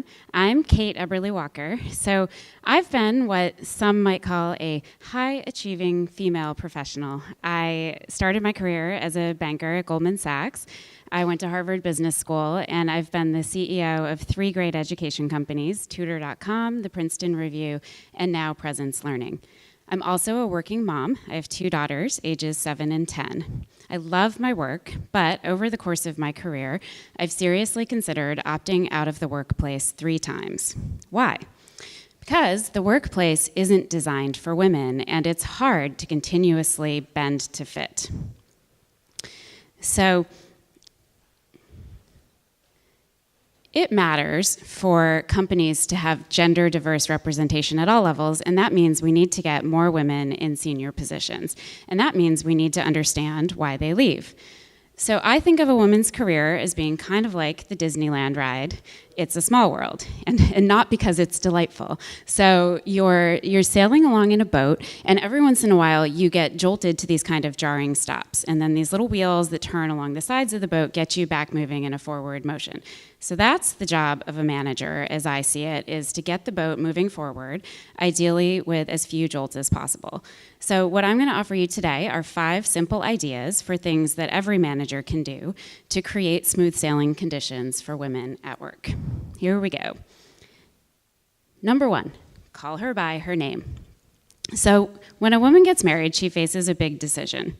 everyone. I'm Kate Eberly Walker. So I've been what some might call a high-achieving female professional. I started my career as a banker at Goldman Sachs. I went to Harvard Business School, and I've been the CEO of 3 great education companies, Tutor.com, the Princeton Review, and now Presence Learning. I'm also a working mom. I have 2 daughters, ages 7 and 10. I love my work, but over the course of my career, I've seriously considered opting out of the workplace 3 times. Why? Because the workplace isn't designed for women, and it's hard to continuously bend to fit. So it matters for companies to have gender diverse representation at all levels, and that means we need to get more women in senior positions. And that means we need to understand why they leave. So I think of a woman's career as being kind of like the Disneyland ride. It's a small world, and not because it's delightful. So you're sailing along in a boat, and every once in a while you get jolted to these kind of jarring stops. And then these little wheels that turn along the sides of the boat get you back moving in a forward motion. So that's the job of a manager, as I see it, is to get the boat moving forward, ideally with as few jolts as possible. So what I'm going to offer you today are 5 simple ideas for things that every manager can do to create smooth sailing conditions for women at work. Here we go. Number 1, call her by her name. So when a woman gets married, she faces a big decision.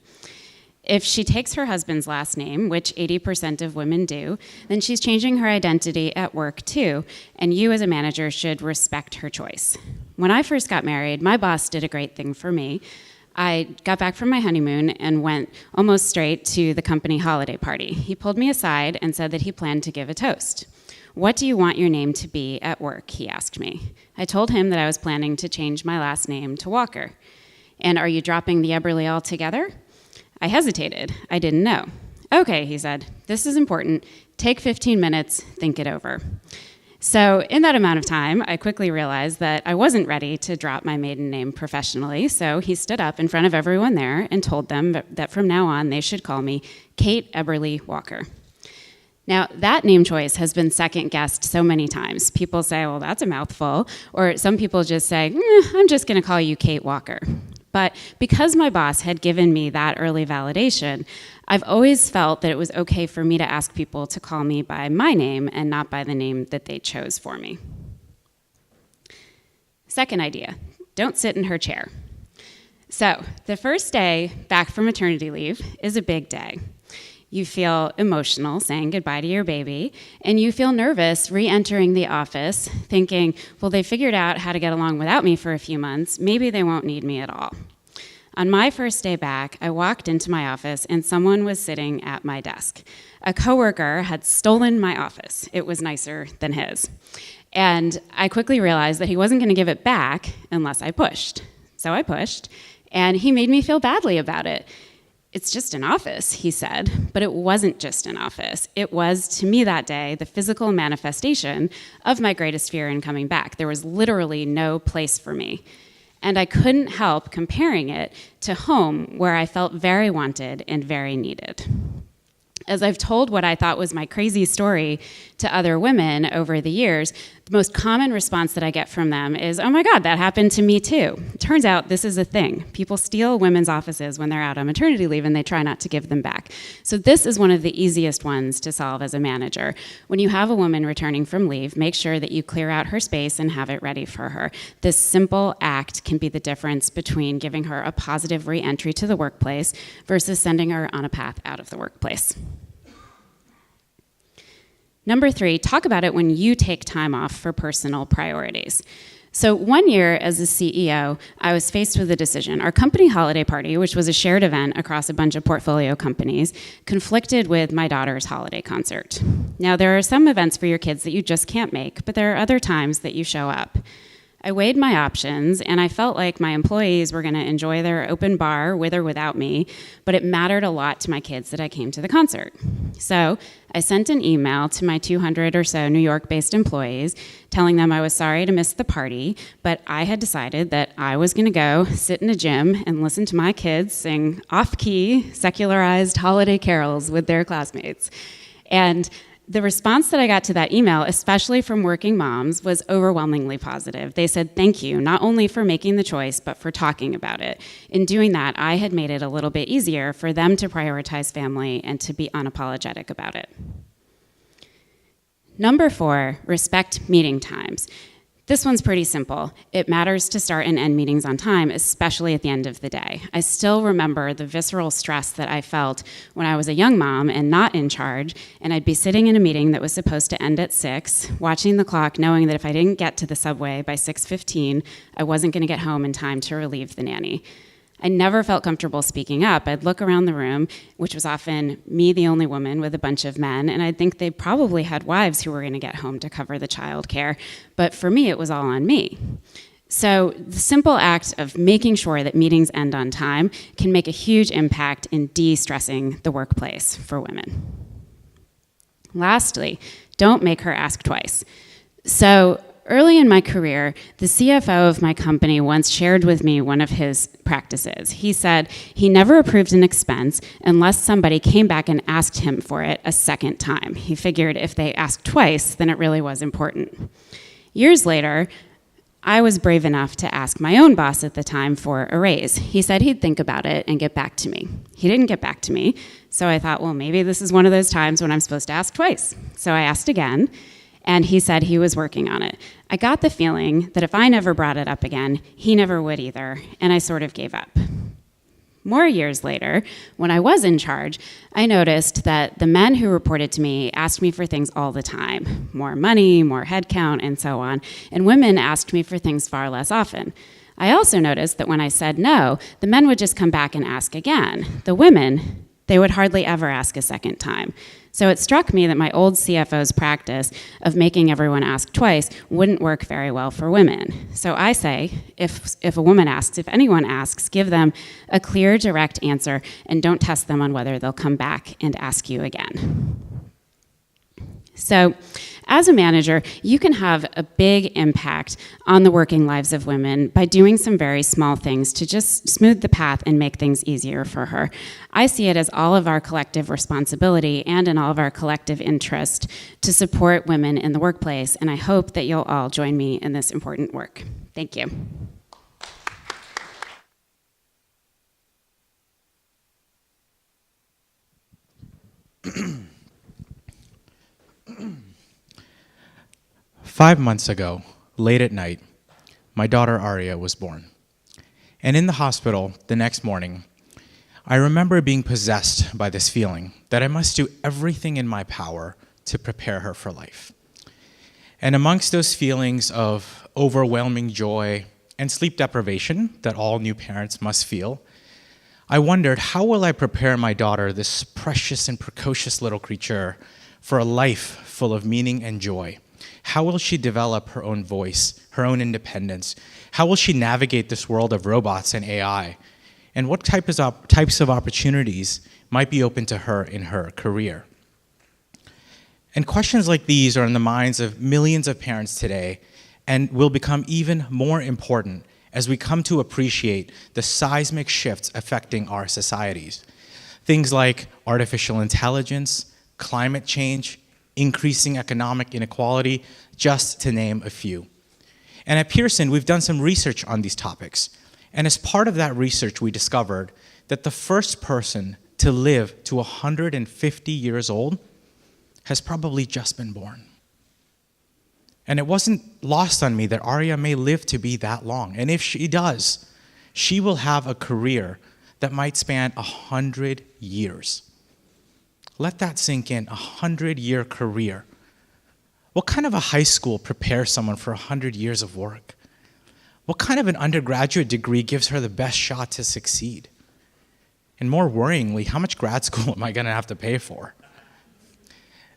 If she takes her husband's last name, which 80% of women do, then she's changing her identity at work too, and you as a manager should respect her choice. When I first got married, my boss did a great thing for me. I got back from my honeymoon and went almost straight to the company holiday party. He pulled me aside and said that he planned to give a toast. "What do you want your name to be at work?" he asked me. I told him that I was planning to change my last name to Walker. "And are you dropping the Eberly altogether?" I hesitated. I didn't know. "Okay," he said, "this is important. Take 15 minutes, think it over." So in that amount of time, I quickly realized that I wasn't ready to drop my maiden name professionally, so he stood up in front of everyone there and told them that from now on they should call me Kate Eberly Walker. Now, that name choice has been second-guessed so many times. People say, well, that's a mouthful, or some people just say, I'm just going to call you Kate Walker. But because my boss had given me that early validation, I've always felt that it was okay for me to ask people to call me by my name and not by the name that they chose for me. Second idea, don't sit in her chair. So the first day back from maternity leave is a big day. You feel emotional saying goodbye to your baby, and you feel nervous re-entering the office thinking, well, they figured out how to get along without me for a few months, maybe they won't need me at all. On my first day back, I walked into my office and someone was sitting at my desk. A coworker had stolen my office. It was nicer than his. And I quickly realized that he wasn't going to give it back unless I pushed. So I pushed, and he made me feel badly about it. "It's just an office," he said, but it wasn't just an office. It was, to me that day, the physical manifestation of my greatest fear in coming back. There was literally no place for me. And I couldn't help comparing it to home, where I felt very wanted and very needed. As I've told what I thought was my crazy story to other women over the years, the most common response that I get from them is, "Oh my God, that happened to me too." It turns out this is a thing. People steal women's offices when they're out on maternity leave and they try not to give them back. So this is one of the easiest ones to solve as a manager. When you have a woman returning from leave, make sure that you clear out her space and have it ready for her. This simple act can be the difference between giving her a positive re-entry to the workplace versus sending her on a path out of the workplace. Number 3, talk about it when you take time off for personal priorities. So one year as a CEO, I was faced with a decision. Our company holiday party, which was a shared event across a bunch of portfolio companies, conflicted with my daughter's holiday concert. Now, there are some events for your kids that you just can't make, but there are other times that you show up. I weighed my options, and I felt like my employees were going to enjoy their open bar with or without me, but it mattered a lot to my kids that I came to the concert. So I sent an email to my 200 or so New York-based employees telling them I was sorry to miss the party, but I had decided that I was going to go sit in a gym and listen to my kids sing off-key, secularized holiday carols with their classmates. And The response that I got to that email, especially from working moms, was overwhelmingly positive. They said, thank you, not only for making the choice, but for talking about it. In doing that, I had made it a little bit easier for them to prioritize family and to be unapologetic about it. Number 4, respect meeting times. This one's pretty simple. It matters to start and end meetings on time, especially at the end of the day. I still remember the visceral stress that I felt when I was a young mom and not in charge, and I'd be sitting in a meeting that was supposed to end at 6, watching the clock, knowing that if I didn't get to the subway by 6:15, I wasn't going to get home in time to relieve the nanny. I never felt comfortable speaking up. I'd look around the room, which was often me, the only woman, with a bunch of men, and I'd think they probably had wives who were going to get home to cover the child care. But for me, it was all on me. So the simple act of making sure that meetings end on time can make a huge impact in de-stressing the workplace for women. Lastly, don't make her ask twice. So early in my career, the CFO of my company once shared with me one of his practices. He said he never approved an expense unless somebody came back and asked him for it a second time. He figured if they asked twice, then it really was important. Years later, I was brave enough to ask my own boss at the time for a raise. He said he'd think about it and get back to me. He didn't get back to me, so I thought, well, maybe this is one of those times when I'm supposed to ask twice. So I asked again, and he said he was working on it. I got the feeling that if I never brought it up again, he never would either, and I sort of gave up. More years later, when I was in charge, I noticed that the men who reported to me asked me for things all the time, more money, more headcount, and so on, and women asked me for things far less often. I also noticed that when I said no, the men would just come back and ask again. The women, they would hardly ever ask a second time. So it struck me that my old CFO's practice of making everyone ask twice wouldn't work very well for women. So I say, if a woman asks, if anyone asks, give them a clear, direct answer and don't test them on whether they'll come back and ask you again. So as a manager, you can have a big impact on the working lives of women by doing some very small things to just smooth the path and make things easier for her. I see it as all of our collective responsibility and in all of our collective interest to support women in the workplace, and I hope that you'll all join me in this important work. Thank you. 5 months ago, late at night, my daughter Aria was born. And in the hospital the next morning, I remember being possessed by this feeling that I must do everything in my power to prepare her for life. And amongst those feelings of overwhelming joy and sleep deprivation that all new parents must feel, I wondered, how will I prepare my daughter, this precious and precocious little creature, for a life full of meaning and joy? How will she develop her own voice, her own independence? How will she navigate this world of robots and AI? And what types of opportunities might be open to her in her career? And questions like these are in the minds of millions of parents today and will become even more important as we come to appreciate the seismic shifts affecting our societies. Things like artificial intelligence, climate change, increasing economic inequality, just to name a few. And at Pearson, we've done some research on these topics. And as part of that research, we discovered that the first person to live to 150 years old has probably just been born. And it wasn't lost on me that Aria may live to be that long. And if she does, she will have a career that might span 100 years. Let that sink in, 100-year career. What kind of a high school prepares someone for 100 years of work? What kind of an undergraduate degree gives her the best shot to succeed? And more worryingly, how much grad school am I going to have to pay for?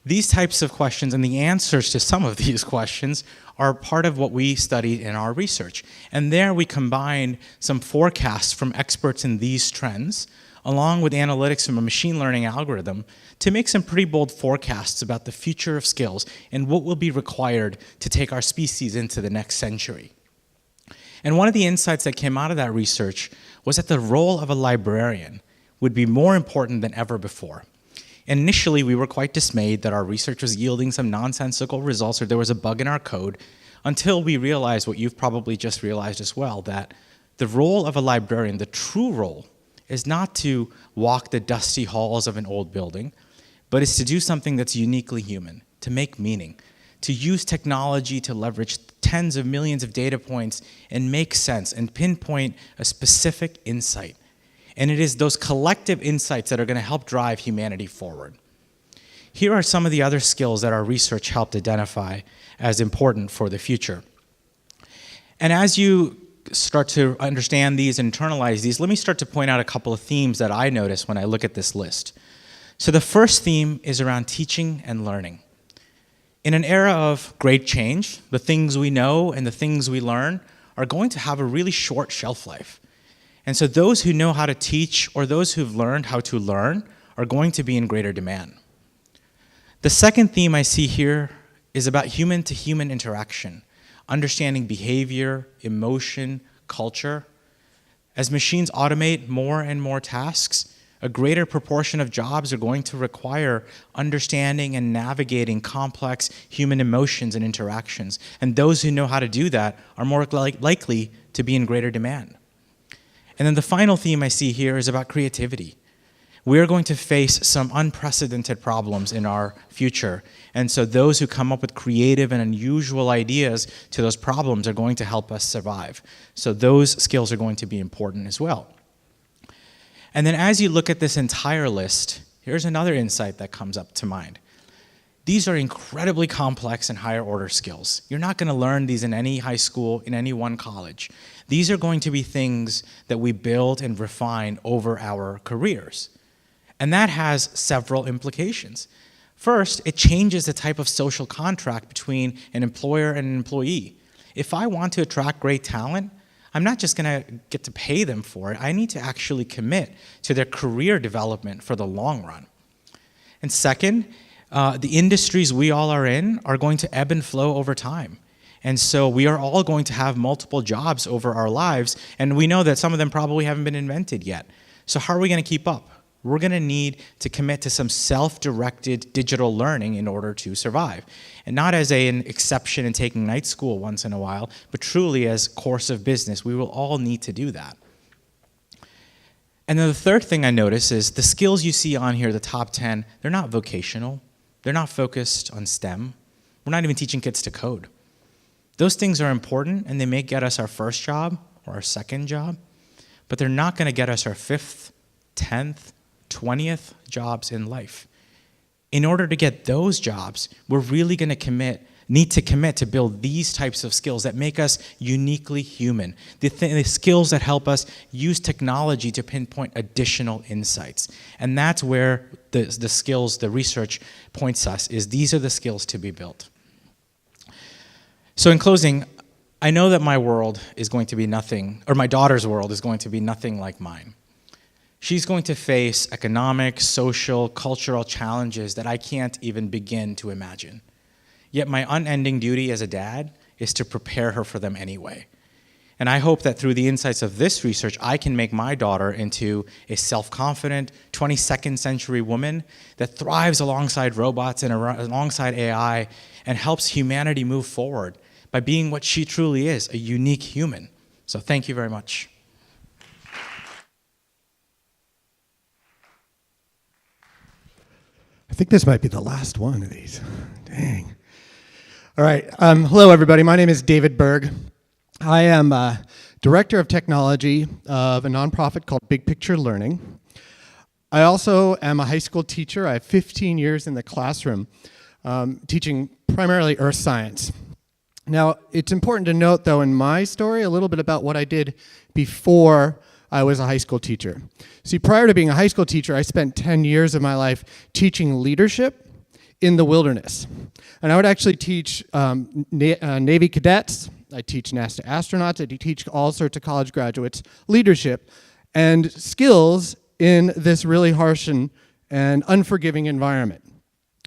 These types of questions and the answers to some of these questions are part of what we studied in our research. And there we combined some forecasts from experts in these trends, along with analytics from a machine learning algorithm, to make some pretty bold forecasts about the future of skills and what will be required to take our species into the next century. And one of the insights that came out of that research was that the role of a librarian would be more important than ever before. And initially, we were quite dismayed that our research was yielding some nonsensical results or there was a bug in our code, until we realized what you've probably just realized as well, that the role of a librarian, the true role, is not to walk the dusty halls of an old building, but is to do something that's uniquely human, to make meaning, to use technology to leverage tens of millions of data points and make sense and pinpoint a specific insight. And it is those collective insights that are going to help drive humanity forward. Here are some of the other skills that our research helped identify as important for the future. And as you start to understand these, internalize these, let me start to point out a couple of themes that I notice when I look at this list. So the first theme is around teaching and learning. In an era of great change, the things we know and the things we learn are going to have a really short shelf life. And so those who know how to teach or those who've learned how to learn are going to be in greater demand. The second theme I see here is about human-to-human interaction, understanding behavior, emotion, culture. As machines automate more and more tasks, a greater proportion of jobs are going to require understanding and navigating complex human emotions and interactions. And those who know how to do that are more likely to be in greater demand. And then the final theme I see here is about creativity. We're going to face some unprecedented problems in our future. And so those who come up with creative and unusual ideas to those problems are going to help us survive. So those skills are going to be important as well. And then as you look at this entire list, here's another insight that comes up to mind. These are incredibly complex and higher order skills. You're not going to learn these in any high school, in any one college. These are going to be things that we build and refine over our careers. And that has several implications. First, it changes the type of social contract between an employer and an employee. If I want to attract great talent, I'm not just going to get to pay them for it. I need to actually commit to their career development for the long run. And second, the industries we all are in are going to ebb and flow over time. And so we are all going to have multiple jobs over our lives, and we know that some of them probably haven't been invented yet. So how are we going to keep up? We're going to need to commit to some self-directed digital learning in order to survive. And not as an exception in taking night school once in a while, but truly as course of business. We will all need to do that. And then the third thing I notice is the skills you see on here, the top 10, they're not vocational. They're not focused on STEM. We're not even teaching kids to code. Those things are important, and they may get us our first job or our second job, but they're not going to get us our 5th, 10th, 20th jobs in life. In order to get those jobs, we're really going to need to commit to build these types of skills that make us uniquely human, the skills that help us use technology to pinpoint additional insights. And that's where the skills, the research points us, is these are the skills to be built. So in closing, I know that my world is going to be nothing, or my daughter's world is going to be nothing like mine. She's going to face economic, social, cultural challenges that I can't even begin to imagine. Yet my unending duty as a dad is to prepare her for them anyway. And I hope that through the insights of this research, I can make my daughter into a self-confident 22nd century woman that thrives alongside robots and alongside AI and helps humanity move forward by being what she truly is, a unique human. So thank you very much. I think this might be the last one of these. Dang. All right. Hello, everybody. My name is David Berg. I am Director of Technology of a nonprofit called Big Picture Learning. I also am a high school teacher. I have 15 years in the classroom teaching primarily earth science. Now, it's important to note, though, in my story, a little bit about what I did before I was a high school teacher. See, prior to being a high school teacher, I spent 10 years of my life teaching leadership in the wilderness. And I would actually teach Navy cadets, I teach NASA astronauts, I teach all sorts of college graduates leadership and skills in this really harsh and unforgiving environment.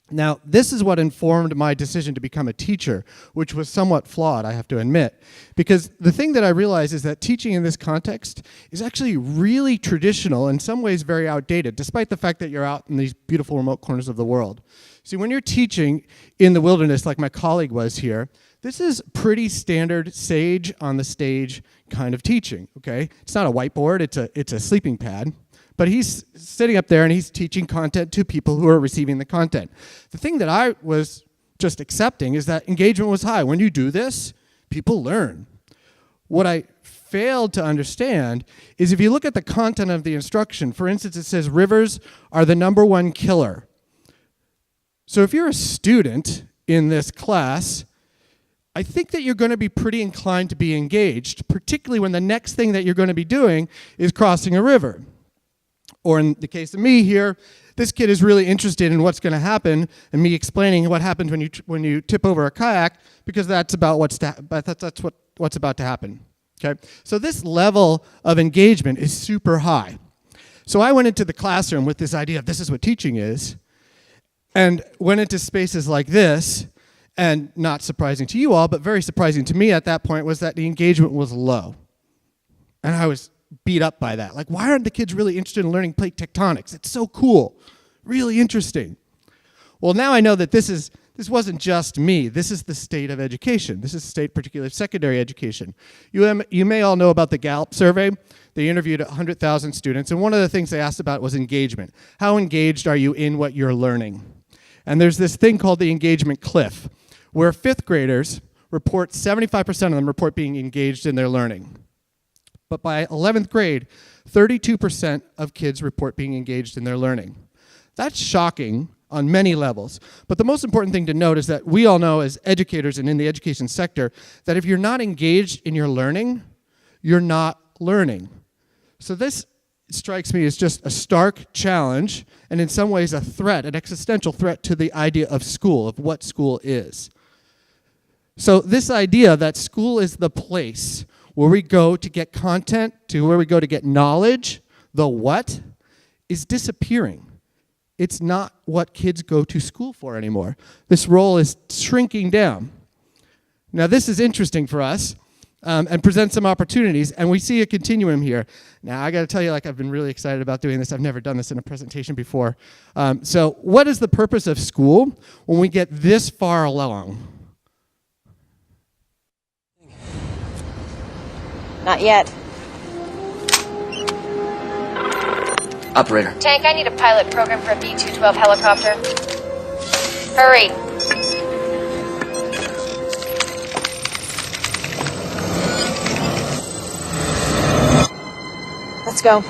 Now, this is what informed my decision to become a teacher, which was somewhat flawed, I have to admit. Because the thing that I realized is that teaching in this context is actually really traditional, in some ways very outdated, despite the fact that you're out in these beautiful remote corners of the world. See, when you're teaching in the wilderness, like my colleague was here, this is pretty standard sage on the stage kind of teaching, okay? It's not a whiteboard, it's a sleeping pad. But he's sitting up there and he's teaching content to people who are receiving the content. The thing that I was just accepting is that engagement was high. When you do this, people learn. What I failed to understand is if you look at the content of the instruction, for instance, it says rivers are the #1 killer. So if you're a student in this class, I think that you're going to be pretty inclined to be engaged, particularly when the next thing that you're going to be doing is crossing a river. Or in the case of me here, this kid is really interested in what's going to happen and me explaining what happens when you tip over a kayak, because that's about what's about to happen. Okay? So this level of engagement is super high. So I went into the classroom with this idea of this is what teaching is, and went into spaces like this, and not surprising to you all, but very surprising to me at that point was that the engagement was low. And I was beat up by that. Like, why aren't the kids really interested in learning plate tectonics? It's so cool, really interesting. Well, now I know that this wasn't just me. This is the state of education. This is the state, particularly of secondary education. You may all know about the Gallup survey. They interviewed 100,000 students, and one of the things they asked about was engagement. How engaged are you in what you're learning? And there's this thing called the engagement cliff, where fifth graders report, 75% of them report being engaged in their learning. But by 11th grade, 32% of kids report being engaged in their learning. That's shocking on many levels. But the most important thing to note is that we all know as educators and in the education sector that if you're not engaged in your learning, you're not learning. So this strikes me as just a stark challenge and in some ways a threat, an existential threat to the idea of school, of what school is. So this idea that school is the place where we go to get content, to where we go to get knowledge, the what, is disappearing. It's not what kids go to school for anymore. This role is shrinking down. Now this is interesting for us and presents some opportunities, and we see a continuum here. Now I gotta tell you, I've been really excited about doing this. I've never done this in a presentation before. So what is the purpose of school when we get this far along? Not yet. Operator. Tank, I need a pilot program for a B-212 helicopter. Hurry. Let's go.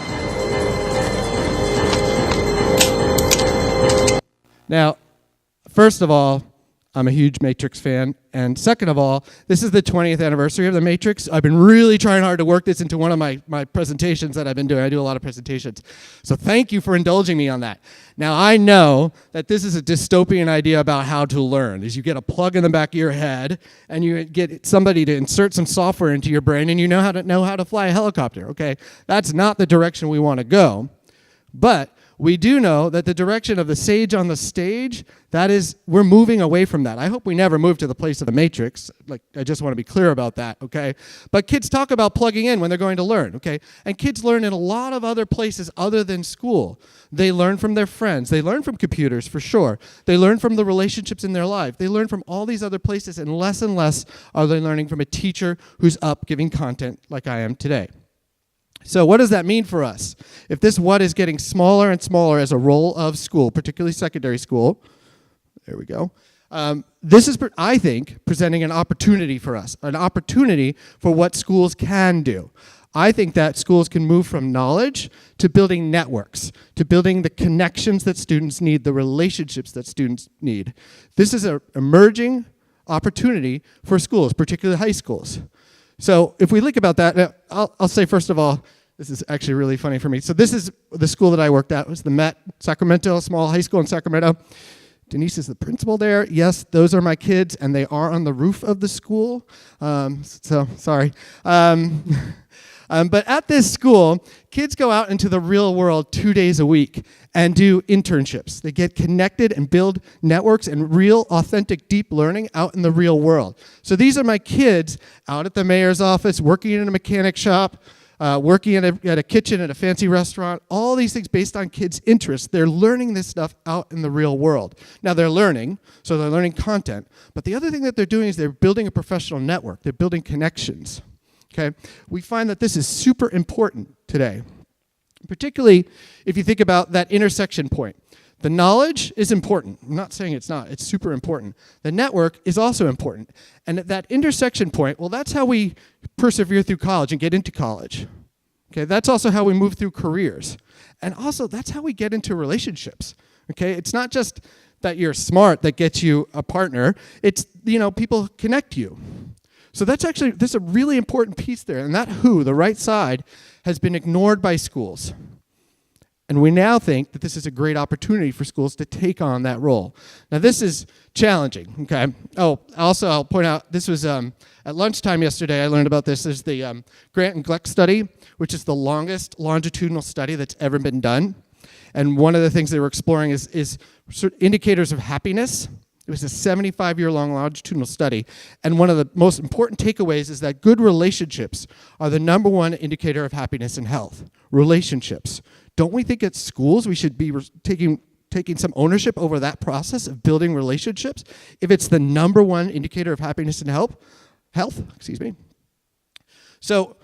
Now, first of all, I'm a huge Matrix fan, and second of all, this is the 20th anniversary of the Matrix. I've been really trying hard to work this into one of my presentations that I've been doing. I do a lot of presentations. So thank you for indulging me on that. Now, I know that this is a dystopian idea about how to learn, is you get a plug in the back of your head, and you get somebody to insert some software into your brain, and you know how to fly a helicopter, okay? That's not the direction we want to go, but we do know that the direction of the sage on the stage, that is, we're moving away from that. I hope we never move to the place of the Matrix. I just want to be clear about that, okay? But kids talk about plugging in when they're going to learn, okay? And kids learn in a lot of other places other than school. They learn from their friends. They learn from computers, for sure. They learn from the relationships in their life. They learn from all these other places, and less are they learning from a teacher who's up giving content like I am today. So what does that mean for us? If this what is getting smaller and smaller as a role of school, particularly secondary school, there we go, this is, I think, presenting an opportunity for us, an opportunity for what schools can do. I think that schools can move from knowledge to building networks, to building the connections that students need, the relationships that students need. This is an emerging opportunity for schools, particularly high schools. So if we think about that, I'll say first of all, this is actually really funny for me. So this is the school that I worked at. It was the Met, Sacramento, a small high school in Sacramento. Denise is the principal there. Yes, those are my kids, and they are on the roof of the school. So sorry. But at this school, kids go out into the real world 2 days a week and do internships. They get connected and build networks and real, authentic, deep learning out in the real world. So these are my kids out at the mayor's office, working in a mechanic shop, working at a kitchen at a fancy restaurant, all these things based on kids' interests. They're learning this stuff out in the real world. Now they're learning, so they're learning content, but the other thing that they're doing is they're building a professional network. They're building connections, okay? We find that this is super important today, particularly if you think about that intersection point. The knowledge is important. I'm not saying it's not. It's super important. The network is also important. And at that intersection point, well, that's how we persevere through college and get into college. Okay, that's also how we move through careers. And also, that's how we get into relationships. Okay, it's not just that you're smart that gets you a partner. It's, people connect you. So this is a really important piece there. And that who, the right side, has been ignored by schools. And we now think that this is a great opportunity for schools to take on that role. Now, this is challenging, okay? Oh, also, I'll point out, this was at lunchtime yesterday, I learned about this. There's the Grant and Gleck study, which is the longest longitudinal study that's ever been done. And one of the things they were exploring is sort of indicators of happiness. It was a 75-year-long longitudinal study. And one of the most important takeaways is that good relationships are the number one indicator of happiness and health. Relationships. Don't we think at schools we should be taking some ownership over that process of building relationships if it's the number one indicator of happiness and health? So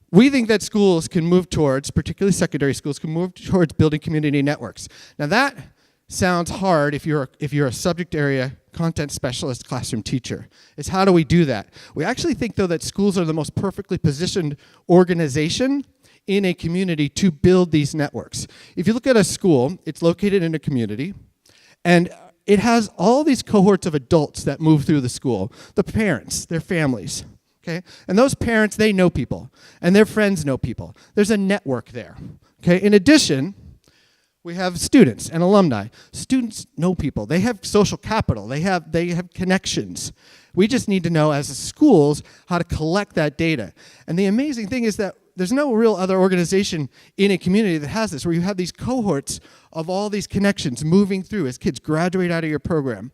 we think that schools can move towards, particularly secondary schools, can move towards building community networks. Now that sounds hard if you're a subject area content specialist classroom teacher. It's how do we do that? We actually think, though, that schools are the most perfectly positioned organization in a community to build these networks. If you look at a school, it's located in a community, and it has all these cohorts of adults that move through the school. The parents, their families, okay? And those parents, they know people, and their friends know people. There's a network there, okay? In addition, we have students and alumni. Students know people. They have social capital. They have connections. We just need to know as schools how to collect that data. And the amazing thing is that there's no real other organization in a community that has this, where you have these cohorts of all these connections moving through as kids graduate out of your program.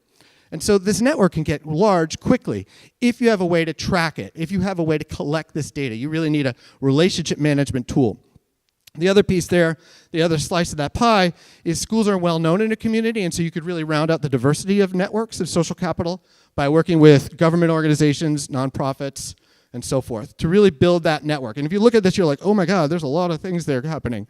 And so this network can get large quickly if you have a way to track it, if you have a way to collect this data. You really need a relationship management tool. The other piece there, the other slice of that pie, is schools are well known in a community, and so you could really round out the diversity of networks of social capital by working with government organizations, nonprofits, and so forth, to really build that network. And if you look at this, you're like, oh my God, there's a lot of things there happening.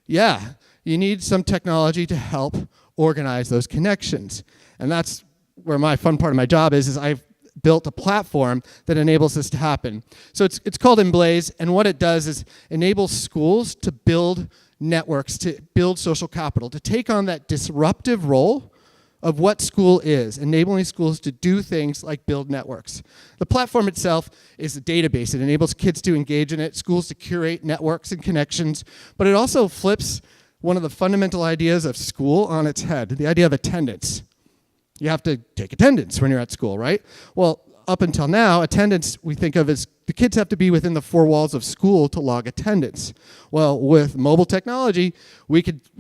Yeah, you need some technology to help organize those connections. And that's where my fun part of my job is I've built a platform that enables this to happen. So it's called Emblaze, and what it does is enables schools to build networks, to build social capital, to take on that disruptive role of what school is, enabling schools to do things like build networks. The platform itself is a database. It enables kids to engage in it, schools to curate networks and connections, but it also flips one of the fundamental ideas of school on its head, the idea of attendance. You have to take attendance when you're at school, right? Well, up until now, attendance we think of as the kids have to be within the four walls of school to log attendance. Well, with mobile technology,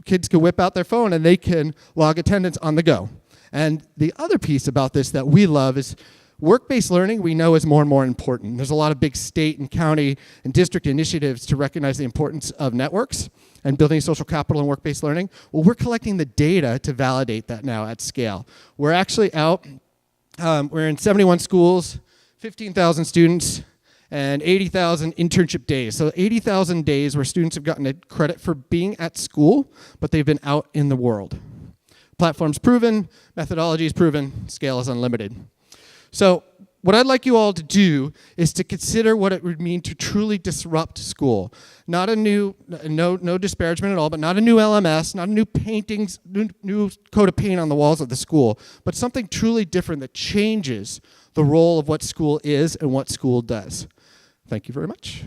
kids can whip out their phone and they can log attendance on the go. And the other piece about this that we love is work-based learning we know is more and more important. There's a lot of big state and county and district initiatives to recognize the importance of networks and building social capital and work-based learning. Well, we're collecting the data to validate that now at scale. We're actually out, we're in 71 schools, 15,000 students, and 80,000 internship days. So 80,000 days where students have gotten a credit for being at school, but they've been out in the world. Platform's proven, methodology is proven, scale is unlimited. So what I'd like you all to do is to consider what it would mean to truly disrupt school. Not a new, no disparagement at all, but not a new LMS, not a new paintings, new coat of paint on the walls of the school, but something truly different that changes the role of what school is and what school does. Thank you very much.